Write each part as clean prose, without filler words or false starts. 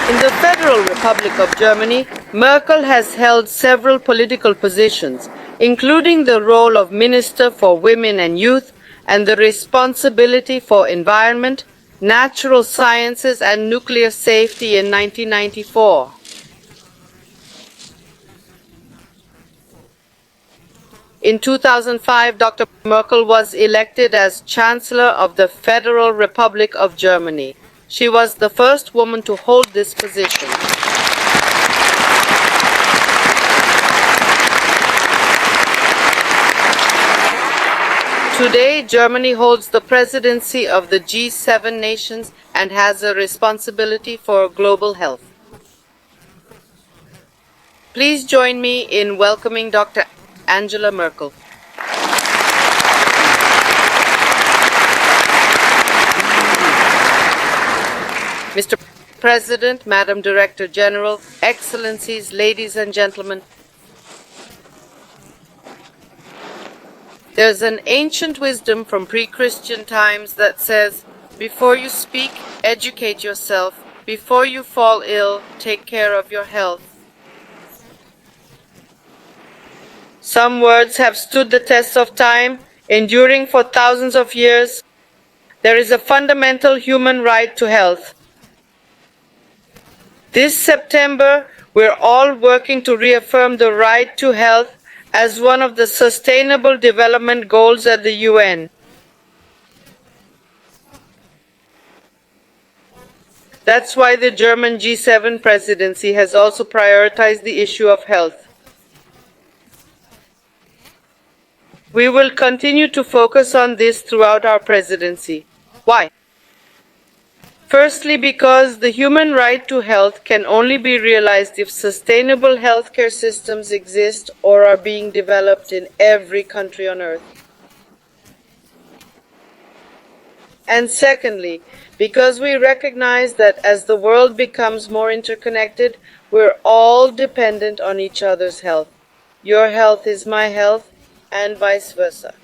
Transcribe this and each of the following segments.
In the Federal Republic of Germany, Merkel has held several political positions, including the role of Minister for Women and Youth and the responsibility for environment, natural sciences and nuclear safety in 1994. In 2005, Dr. Merkel was elected as Chancellor of the Federal Republic of Germany. She was the first woman to hold this position. Today, Germany holds the presidency of the G7 nations and has a responsibility for global health. Please join me in welcoming Dr. Angela Merkel. Mr. President, Madam Director General, Excellencies, ladies and gentlemen, there's an ancient wisdom from pre-Christian times that says, before you speak, educate yourself. Before you fall ill, take care of your health. Some words have stood the test of time, enduring for thousands of years. There is a fundamental human right to health. This September, we're all working to reaffirm the right to health as one of the Sustainable Development Goals at the UN. That's why the German G7 presidency has also prioritized the issue of health. We will continue to focus on this throughout our presidency. Why? Firstly, because the human right to health can only be realized if sustainable healthcare systems exist or are being developed in every country on earth. And secondly, because we recognize that as the world becomes more interconnected, we're all dependent on each other's health. Your health is my health, and vice versa.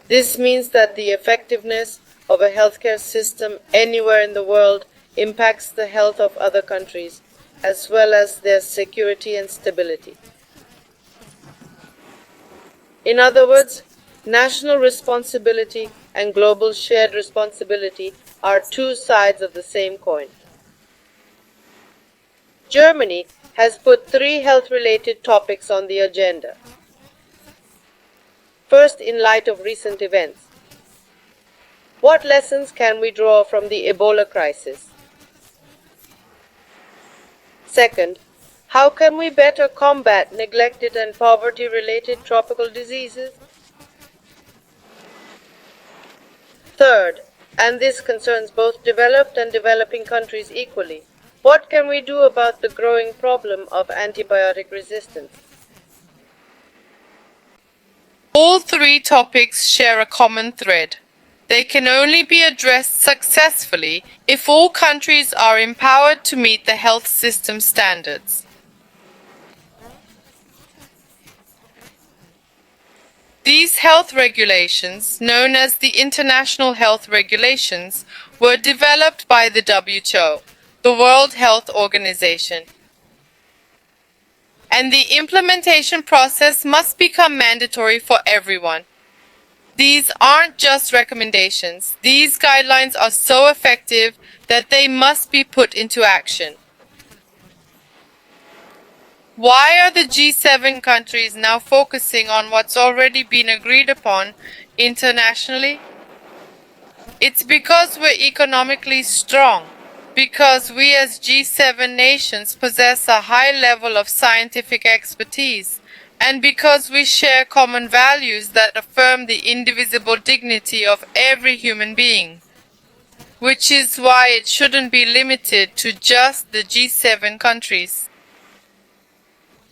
This means that the effectiveness of a healthcare system anywhere in the world impacts the health of other countries, as well as their security and stability. In other words, national responsibility and global shared responsibility are two sides of the same coin. Germany has put 3 health-related topics on the agenda. First, in light of recent events, what lessons can we draw from the Ebola crisis? Second, how can we better combat neglected and poverty-related tropical diseases? Third, and this concerns both developed and developing countries equally, what can we do about the growing problem of antibiotic resistance? All 3 topics share a common thread. They can only be addressed successfully if all countries are empowered to meet the health system standards. These health regulations, known as the International Health Regulations, were developed by the WHO, the World Health Organization. And the implementation process must become mandatory for everyone. These aren't just recommendations. These guidelines are so effective that they must be put into action. Why are the G7 countries now focusing on what's already been agreed upon internationally? It's because we're economically strong, because we as G7 nations possess a high level of scientific expertise, and because we share common values that affirm the indivisible dignity of every human being, which is why it shouldn't be limited to just the G7 countries.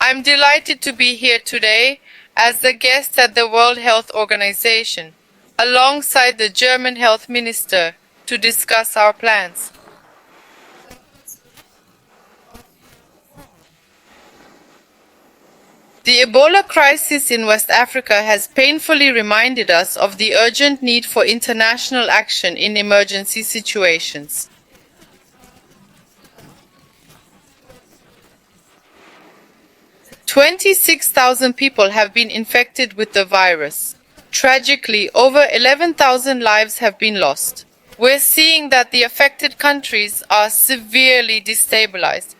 I'm delighted to be here today as a guest at the World Health Organization, alongside the German Health Minister, to discuss our plans. The Ebola crisis in West Africa has painfully reminded us of the urgent need for international action in emergency situations. 26,000 people have been infected with the virus. Tragically, over 11,000 lives have been lost. We're seeing that the affected countries are severely destabilized.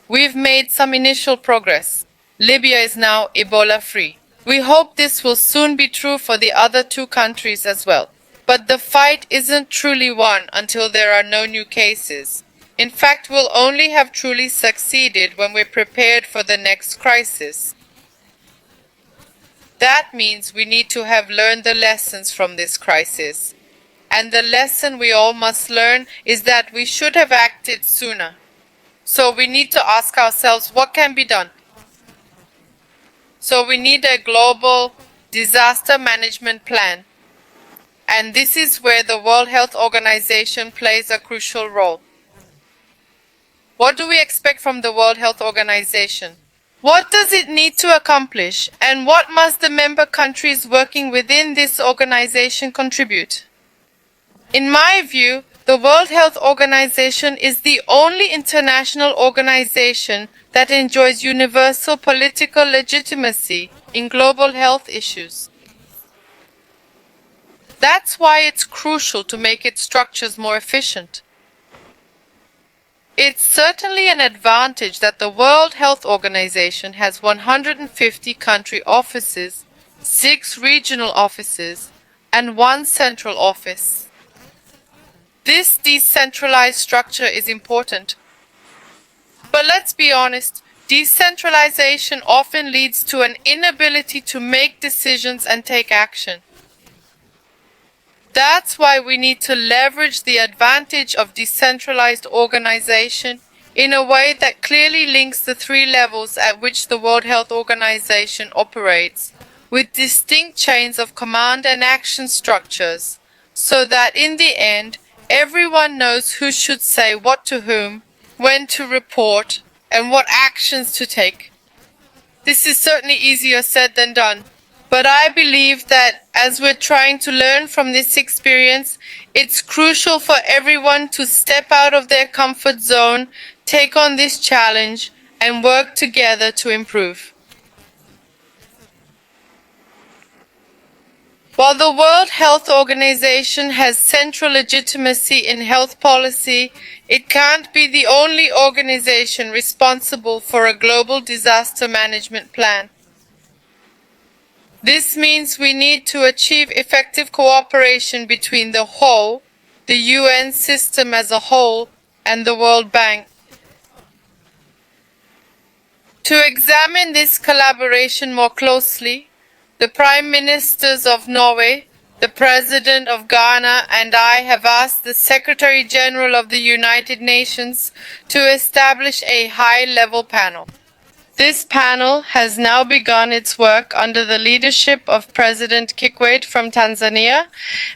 We've made some initial progress. Libya is now Ebola-free. We hope this will soon be true for the other two countries as well. But the fight isn't truly won until there are no new cases. In fact, we'll only have truly succeeded when we're prepared for the next crisis. That means we need to have learned the lessons from this crisis. And the lesson we all must learn is that we should have acted sooner. So we need to ask ourselves what can be done. So we need a global disaster management plan. And this is where the World Health Organization plays a crucial role. What do we expect from the World Health Organization? What does it need to accomplish? And what must the member countries working within this organization contribute? In my view, the World Health Organization is the only international organization that enjoys universal political legitimacy in global health issues. That's why it's crucial to make its structures more efficient. It's certainly an advantage that the World Health Organization has 150 country offices, 6 regional offices, and 1 central office. This decentralized structure is important. But let's be honest, decentralization often leads to an inability to make decisions and take action. That's why we need to leverage the advantage of decentralized organization in a way that clearly links the 3 levels at which the World Health Organization operates, with distinct chains of command and action structures, so that in the end, everyone knows who should say what to whom, when to report, and what actions to take. This is certainly easier said than done. But I believe that as we're trying to learn from this experience, it's crucial for everyone to step out of their comfort zone, take on this challenge, and work together to improve. While the World Health Organization has central legitimacy in health policy, it can't be the only organization responsible for a global disaster management plan. This means we need to achieve effective cooperation between the whole, the UN system as a whole, and the World Bank. To examine this collaboration more closely, the Prime Ministers of Norway, the President of Ghana, and I have asked the Secretary General of the United Nations to establish a high-level panel. This panel has now begun its work under the leadership of President Kikwete from Tanzania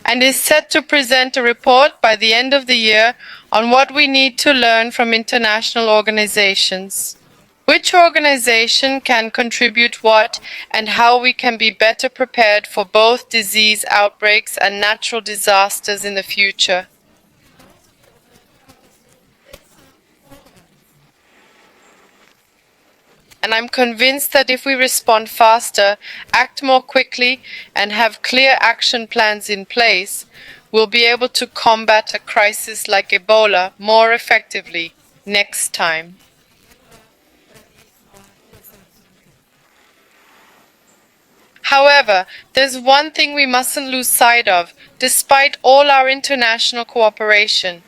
and is set to present a report by the end of the year on what we need to learn from international organizations. Which organization can contribute what, and how we can be better prepared for both disease outbreaks and natural disasters in the future. And I'm convinced that if we respond faster, act more quickly, and have clear action plans in place, we'll be able to combat a crisis like Ebola more effectively next time. However, there's one thing we mustn't lose sight of, despite all our international cooperation.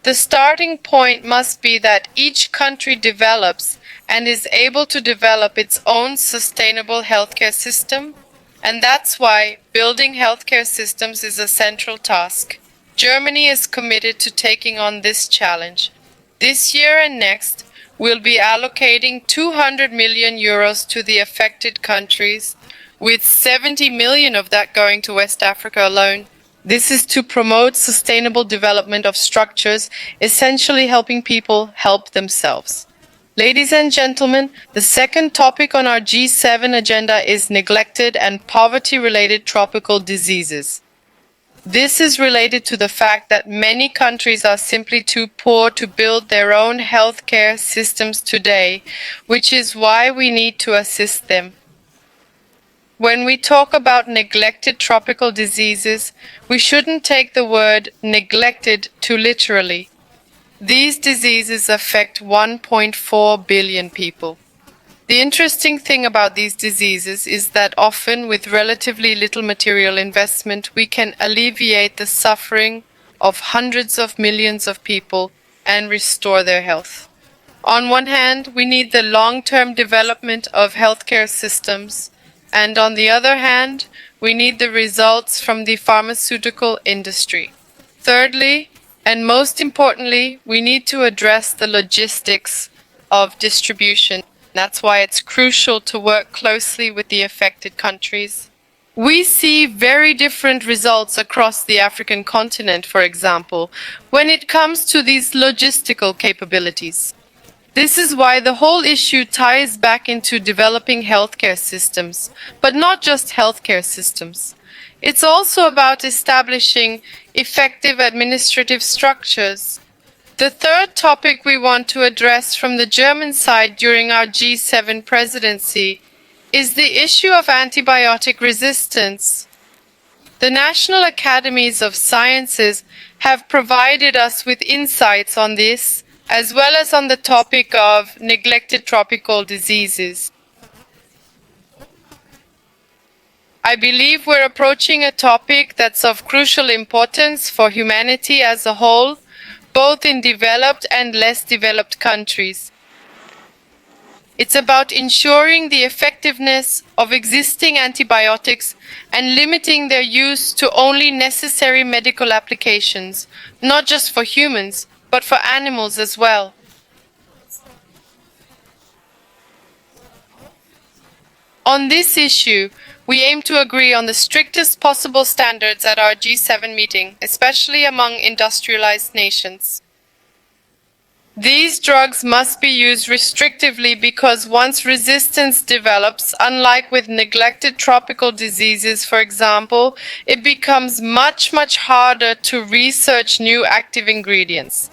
The starting point must be that each country develops and is able to develop its own sustainable healthcare system, and that's why building healthcare systems is a central task. Germany is committed to taking on this challenge. This year and next, we'll be allocating 200 million euros to the affected countries, with 70 million of that going to West Africa alone. This is to promote sustainable development of structures, essentially helping people help themselves. Ladies and gentlemen, the second topic on our G7 agenda is neglected and poverty-related tropical diseases. This is related to the fact that many countries are simply too poor to build their own healthcare systems today, which is why we need to assist them. When we talk about neglected tropical diseases, we shouldn't take the word neglected too literally. These diseases affect 1.4 billion people. The interesting thing about these diseases is that often with relatively little material investment, we can alleviate the suffering of hundreds of millions of people and restore their health. On one hand, we need the long-term development of healthcare systems, and on the other hand, we need the results from the pharmaceutical industry. Thirdly, and most importantly, we need to address the logistics of distribution. That's why it's crucial to work closely with the affected countries. We see very different results across the African continent, for example, when it comes to these logistical capabilities. This is why the whole issue ties back into developing healthcare systems, but not just healthcare systems. It's also about establishing effective administrative structures. The third topic we want to address from the German side during our G7 presidency is the issue of antibiotic resistance. The National Academies of Sciences have provided us with insights on this, as well as on the topic of neglected tropical diseases. I believe we're approaching a topic that's of crucial importance for humanity as a whole, both in developed and less developed countries. It's about ensuring the effectiveness of existing antibiotics and limiting their use to only necessary medical applications, not just for humans, but for animals as well. On this issue, we aim to agree on the strictest possible standards at our G7 meeting, especially among industrialized nations. These drugs must be used restrictively because once resistance develops, unlike with neglected tropical diseases, for example, it becomes much harder to research new active ingredients.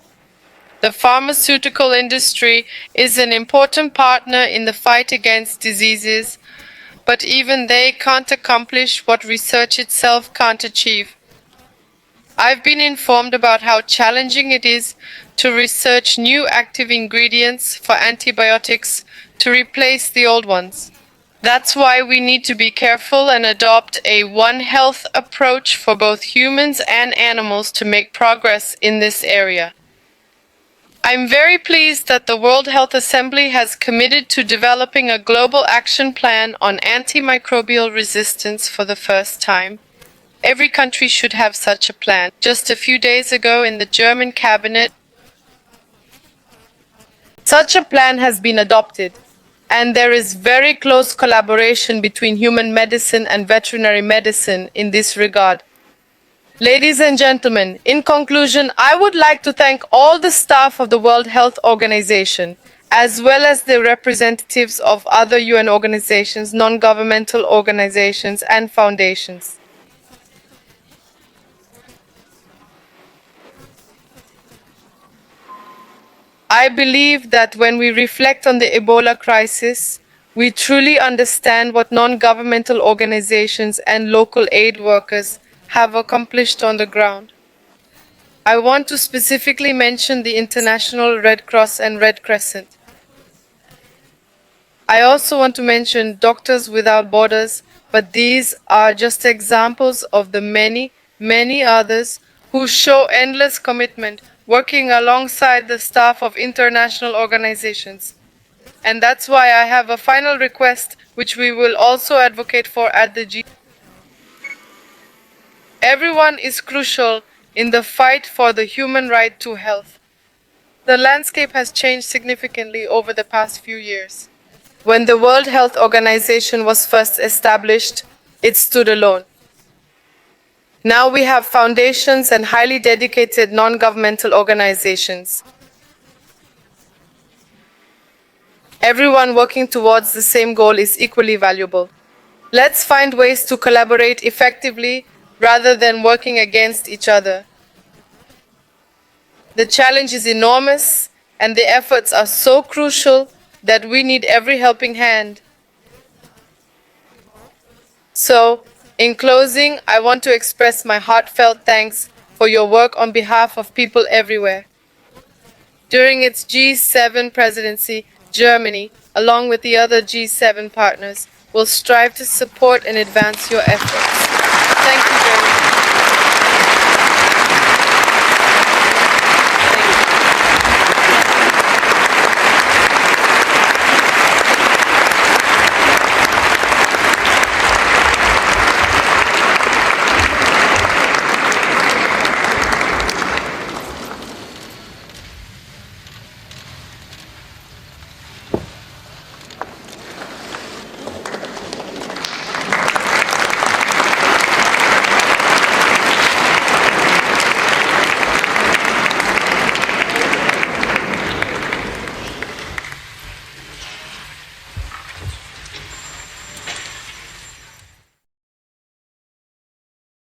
The pharmaceutical industry is an important partner in the fight against diseases, but even they can't accomplish what research itself can't achieve. I've been informed about how challenging it is to research new active ingredients for antibiotics to replace the old ones. That's why we need to be careful and adopt a One Health approach for both humans and animals to make progress in this area. I'm very pleased that the World Health Assembly has committed to developing a global action plan on antimicrobial resistance for the first time. Every country should have such a plan. Just a few days ago in the German cabinet, such a plan has been adopted, and there is very close collaboration between human medicine and veterinary medicine in this regard. Ladies and gentlemen, in conclusion, I would like to thank all the staff of the World Health Organization, as well as the representatives of other UN organizations, non-governmental organizations, and foundations. I believe that when we reflect on the Ebola crisis, we truly understand what non-governmental organizations and local aid workers have accomplished on the ground. I want to specifically mention the International Red Cross and Red Crescent. I also want to mention Doctors Without Borders, but these are just examples of the many others who show endless commitment working alongside the staff of international organizations. And that's why I have a final request which we will also advocate for at the G. Everyone is crucial in the fight for the human right to health. The landscape has changed significantly over the past few years. When the World Health Organization was first established, it stood alone. Now we have foundations and highly dedicated non-governmental organizations. Everyone working towards the same goal is equally valuable. Let's find ways to collaborate effectively rather than working against each other. The challenge is enormous, and the efforts are so crucial that we need every helping hand. So, in closing, I want to express my heartfelt thanks for your work on behalf of people everywhere. During its G7 presidency, Germany, along with the other G7 partners, will strive to support and advance your efforts. Thank you very much.